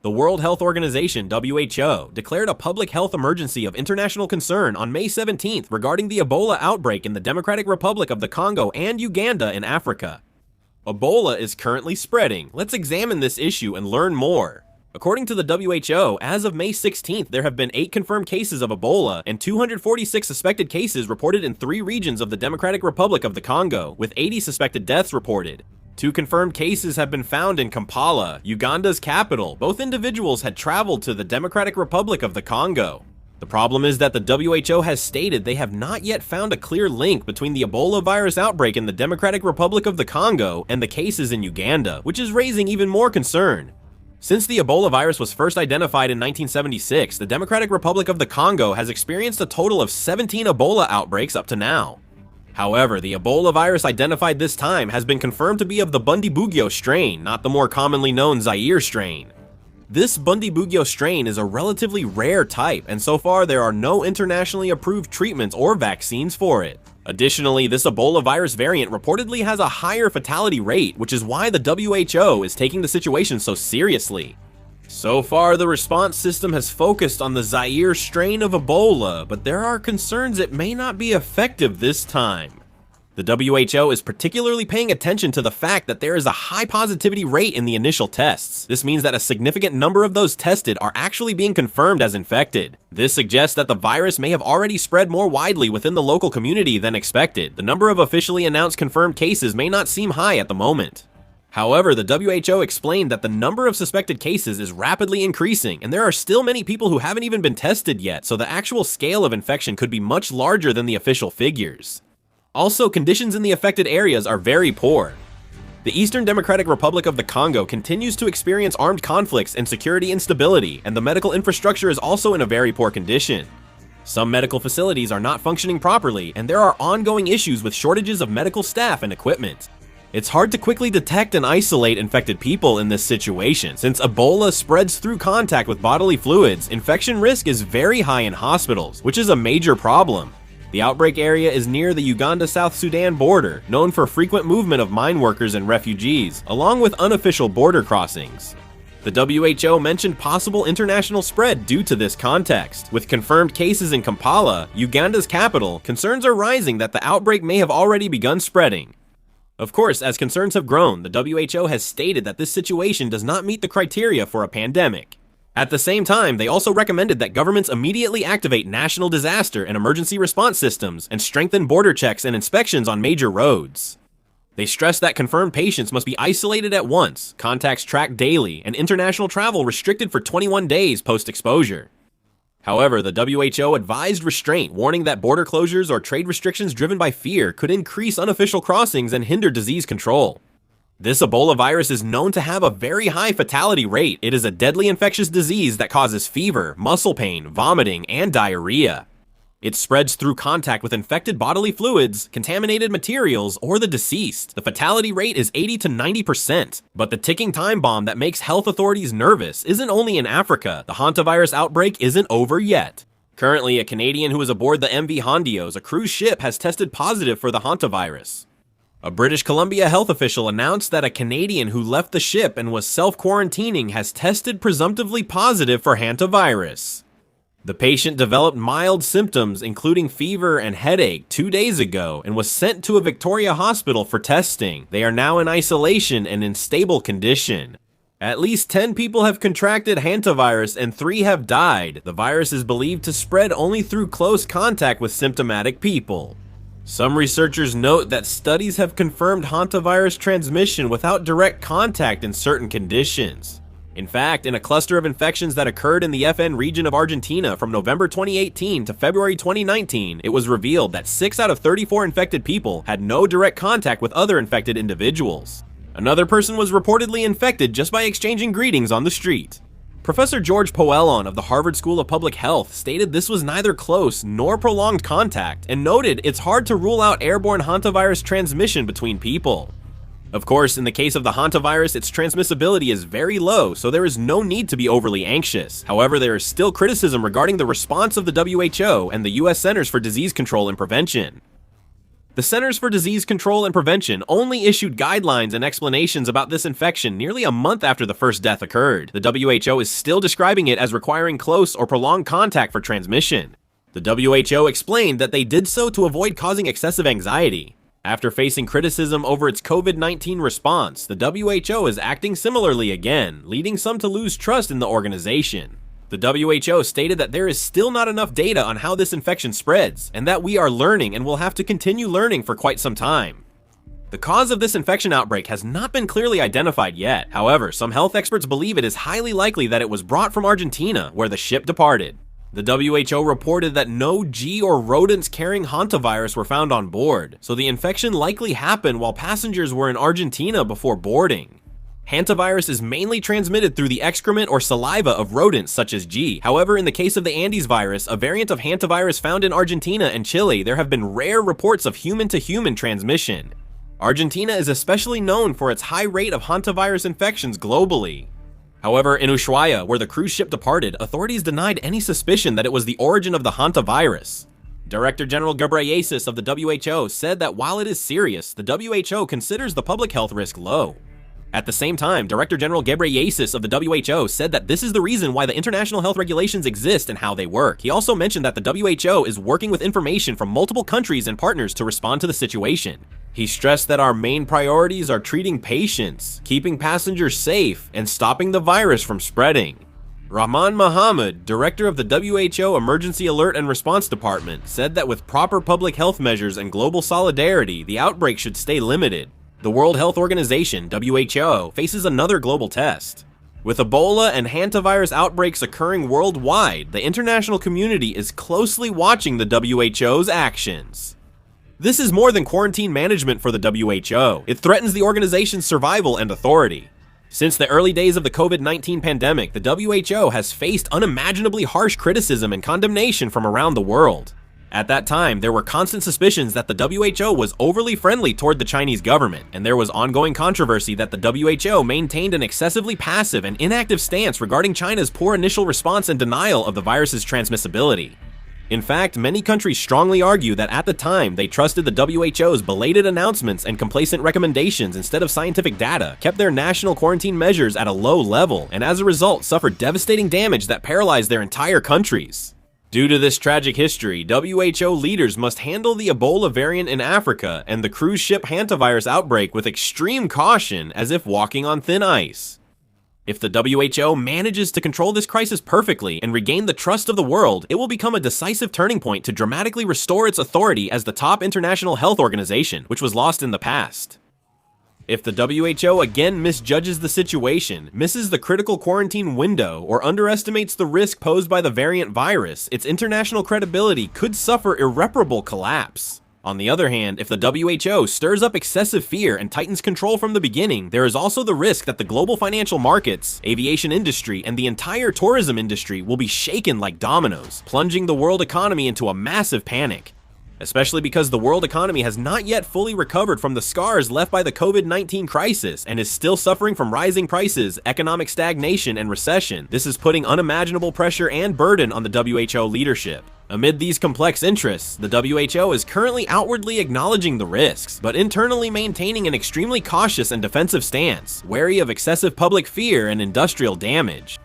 The World Health Organization, WHO, declared a public health emergency of international concern on May 17th regarding the Ebola outbreak in the Democratic Republic of the Congo and Uganda in Africa. Ebola is currently spreading. Let's examine this issue and learn more. According to the WHO, as of May 16th, there have been 8 confirmed cases of Ebola and 246 suspected cases reported in 3 regions of the Democratic Republic of the Congo, with 80 suspected deaths reported. 2 confirmed cases have been found in Kampala, Uganda's capital. Both individuals had traveled to the Democratic Republic of the Congo. The problem is that the WHO has stated they have not yet found a clear link between the Ebola virus outbreak in the Democratic Republic of the Congo and the cases in Uganda, which is raising even more concern. Since the Ebola virus was first identified in 1976, the Democratic Republic of the Congo has experienced a total of 17 Ebola outbreaks up to now. However, the Ebola virus identified this time has been confirmed to be of the Bundibugyo strain, not the more commonly known Zaire strain. This Bundibugyo strain is a relatively rare type, and so far there are no internationally approved treatments or vaccines for it. Additionally, this Ebola virus variant reportedly has a higher fatality rate, which is why the WHO is taking the situation so seriously. So far, the response system has focused on the Zaire strain of Ebola, but there are concerns it may not be effective this time. The WHO is particularly paying attention to the fact that there is a high positivity rate in the initial tests. This means that a significant number of those tested are actually being confirmed as infected. This suggests that the virus may have already spread more widely within the local community than expected. The number of officially announced confirmed cases may not seem high at the moment. However, the WHO explained that the number of suspected cases is rapidly increasing, and there are still many people who haven't even been tested yet, so the actual scale of infection could be much larger than the official figures. Also, conditions in the affected areas are very poor. The Eastern Democratic Republic of the Congo continues to experience armed conflicts and security instability, and the medical infrastructure is also in a very poor condition. Some medical facilities are not functioning properly, and there are ongoing issues with shortages of medical staff and equipment. It's hard to quickly detect and isolate infected people in this situation. Since Ebola spreads through contact with bodily fluids, infection risk is very high in hospitals, which is a major problem. The outbreak area is near the Uganda-South Sudan border, known for frequent movement of mine workers and refugees, along with unofficial border crossings. The WHO mentioned possible international spread due to this context. With confirmed cases in Kampala, Uganda's capital, concerns are rising that the outbreak may have already begun spreading. Of course, as concerns have grown, the WHO has stated that this situation does not meet the criteria for a pandemic. At the same time, they also recommended that governments immediately activate national disaster and emergency response systems and strengthen border checks and inspections on major roads. They stressed that confirmed patients must be isolated at once, contacts tracked daily, and international travel restricted for 21 days post-exposure. However, the WHO advised restraint, warning that border closures or trade restrictions driven by fear could increase unofficial crossings and hinder disease control. This Ebola virus is known to have a very high fatality rate. It is a deadly infectious disease that causes fever, muscle pain, vomiting, and diarrhea. It spreads through contact with infected bodily fluids, contaminated materials, or the deceased. The fatality rate is 80 to 90%. But the ticking time bomb that makes health authorities nervous isn't only in Africa. The Hantavirus outbreak isn't over yet. Currently, a Canadian who is aboard the MV Hondios, a cruise ship, has tested positive for the Hantavirus. A British Columbia health official announced that a Canadian who left the ship and was self-quarantining has tested presumptively positive for Hantavirus. The patient developed mild symptoms, including fever and headache, 2 days ago and was sent to a Victoria hospital for testing. They are now in isolation and in stable condition. At least 10 people have contracted Hantavirus and 3 have died. The virus is believed to spread only through close contact with symptomatic people. Some researchers note that studies have confirmed Hantavirus transmission without direct contact in certain conditions. In fact, in a cluster of infections that occurred in the FN region of Argentina from November 2018 to February 2019, it was revealed that 6 out of 34 infected people had no direct contact with other infected individuals. Another person was reportedly infected just by exchanging greetings on the street. Professor George Poellon of the Harvard School of Public Health stated this was neither close nor prolonged contact and noted it's hard to rule out airborne Hantavirus transmission between people. Of course, in the case of the Hantavirus, its transmissibility is very low, so there is no need to be overly anxious. However, there is still criticism regarding the response of the WHO and the US Centers for Disease Control and Prevention. The Centers for Disease Control and Prevention only issued guidelines and explanations about this infection nearly a month after the first death occurred. The WHO is still describing it as requiring close or prolonged contact for transmission. The WHO explained that they did so to avoid causing excessive anxiety. After facing criticism over its COVID-19 response, the WHO is acting similarly again, leading some to lose trust in the organization. The WHO stated that there is still not enough data on how this infection spreads, and that we are learning and will have to continue learning for quite some time. The cause of this infection outbreak has not been clearly identified yet. However, some health experts believe it is highly likely that it was brought from Argentina, where the ship departed. The WHO reported that no G or rodents carrying Hantavirus were found on board, so the infection likely happened while passengers were in Argentina before boarding. Hantavirus is mainly transmitted through the excrement or saliva of rodents such as G. However, in the case of the Andes virus, a variant of Hantavirus found in Argentina and Chile, there have been rare reports of human-to-human transmission. Argentina is especially known for its high rate of Hantavirus infections globally. However, in Ushuaia, where the cruise ship departed, authorities denied any suspicion that it was the origin of the Hantavirus. Director General Ghebreyesus of the WHO said that while it is serious, the WHO considers the public health risk low. At the same time, Director General Ghebreyesus of the WHO said that this is the reason why the international health regulations exist and how they work. He also mentioned that the WHO is working with information from multiple countries and partners to respond to the situation. He stressed that our main priorities are treating patients, keeping passengers safe, and stopping the virus from spreading. Rahman Mohammed, director of the WHO Emergency Alert and Response Department, said that with proper public health measures and global solidarity, the outbreak should stay limited. The World Health Organization, WHO, faces another global test. With Ebola and Hantavirus outbreaks occurring worldwide, the international community is closely watching the WHO's actions. This is more than quarantine management for the WHO. It threatens the organization's survival and authority. Since the early days of the COVID-19 pandemic, the WHO has faced unimaginably harsh criticism and condemnation from around the world. At that time, there were constant suspicions that the WHO was overly friendly toward the Chinese government, and there was ongoing controversy that the WHO maintained an excessively passive and inactive stance regarding China's poor initial response and denial of the virus's transmissibility. In fact, many countries strongly argue that at the time, they trusted the WHO's belated announcements and complacent recommendations instead of scientific data, kept their national quarantine measures at a low level, and as a result suffered devastating damage that paralyzed their entire countries. Due to this tragic history, WHO leaders must handle the Ebola variant in Africa and the cruise ship Hantavirus outbreak with extreme caution, as if walking on thin ice. If the WHO manages to control this crisis perfectly and regain the trust of the world, it will become a decisive turning point to dramatically restore its authority as the top international health organization, which was lost in the past. If the WHO again misjudges the situation, misses the critical quarantine window, or underestimates the risk posed by the variant virus, its international credibility could suffer irreparable collapse. On the other hand, if the WHO stirs up excessive fear and tightens control from the beginning, there is also the risk that the global financial markets, aviation industry, and the entire tourism industry will be shaken like dominoes, plunging the world economy into a massive panic. Especially because the world economy has not yet fully recovered from the scars left by the COVID-19 crisis and is still suffering from rising prices, economic stagnation, and recession. This is putting unimaginable pressure and burden on the WHO leadership. Amid these complex interests, the WHO is currently outwardly acknowledging the risks, but internally maintaining an extremely cautious and defensive stance, wary of excessive public fear and industrial damage.